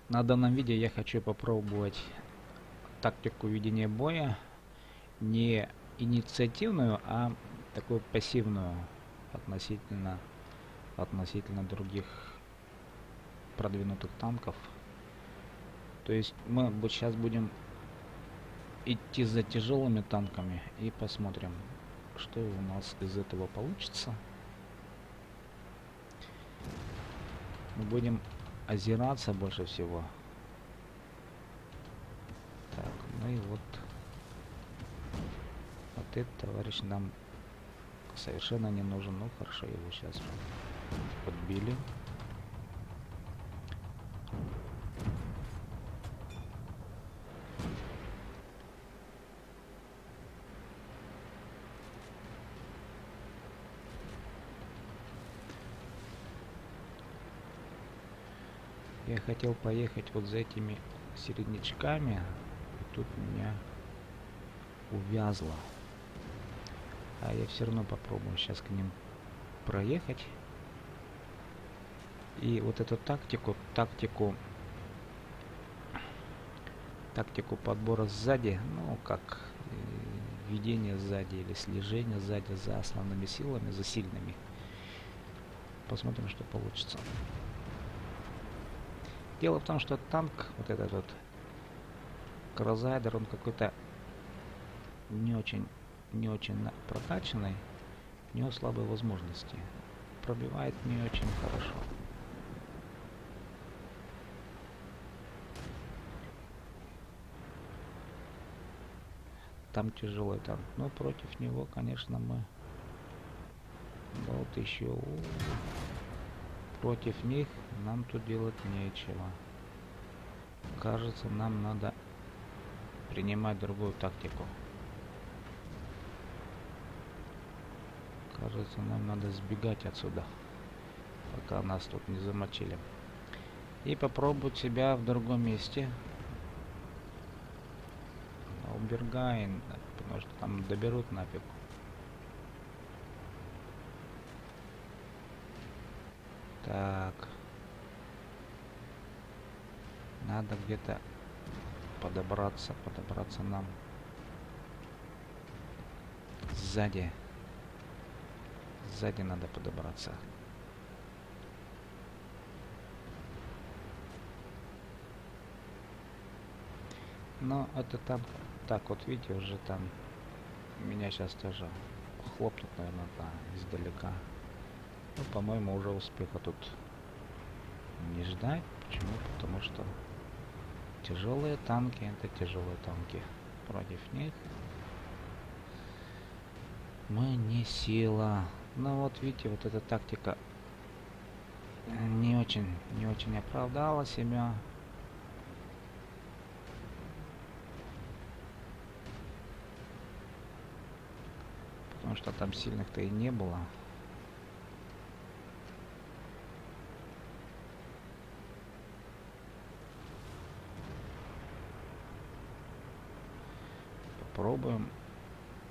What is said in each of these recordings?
На данном видео я хочу попробовать тактику ведения боя, не инициативную, а такую пассивную относительно других продвинутых танков. То есть мы сейчас будем идти за тяжелыми танками и посмотрим, что у нас из этого получится. Мы будем озираться больше всего. Так, ну и вот этот товарищ нам совершенно не нужен. Ну хорошо, его сейчас подбили. Я хотел поехать вот за этими середнячками, и тут меня увязло. А я все равно попробую сейчас к ним проехать. И вот эту тактику подбора сзади, ну как ведение сзади или слежение сзади за основными силами, за сильными. Посмотрим, что получится. Дело в том, что танк, вот этот вот Крозайдер, он какой-то не очень прокачанный, у него слабые возможности, пробивает не очень хорошо. Там тяжелый танк, но против него, конечно, мы вот еще против них нам тут делать нечего. Кажется, нам надо принимать другую тактику. Кажется, нам надо сбегать отсюда, пока нас тут не замочили. И попробовать себя в другом месте. Убергаин, потому что там доберут нафиг. Так. Надо где-то подобраться нам сзади. Сзади надо подобраться. Но это там, так вот видите, уже там меня сейчас тоже хлопнут, наверное, да, издалека. Ну, по-моему, уже успеха тут не ждать. Почему? Потому что тяжелые танки, это тяжелые танки. Против них мы не сила. Но вот видите, вот эта тактика не очень оправдала себя. Потому что там сильных-то и не было.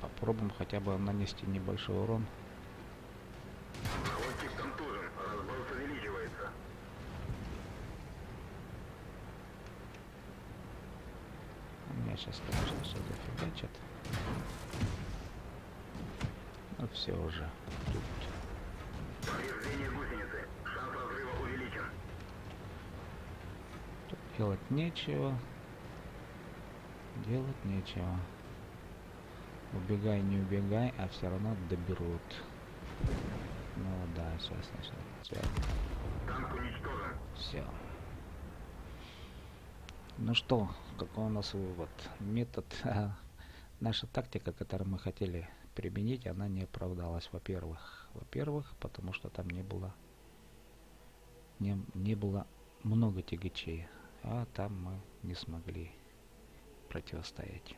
Попробуем хотя бы нанести небольшой урон. Меня сейчас, конечно, все зафигачат. Ну все уже. Тут делать нечего. Убегай, не убегай, а все равно доберут. Ну да, сейчас начнет. Все. Ну что, какой у нас вывод? Метод, наша тактика, которую мы хотели применить, она не оправдалась. Во-первых, потому что там не было много тягачей, а там мы не смогли противостоять.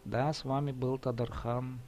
Да, с вами был Тадархан.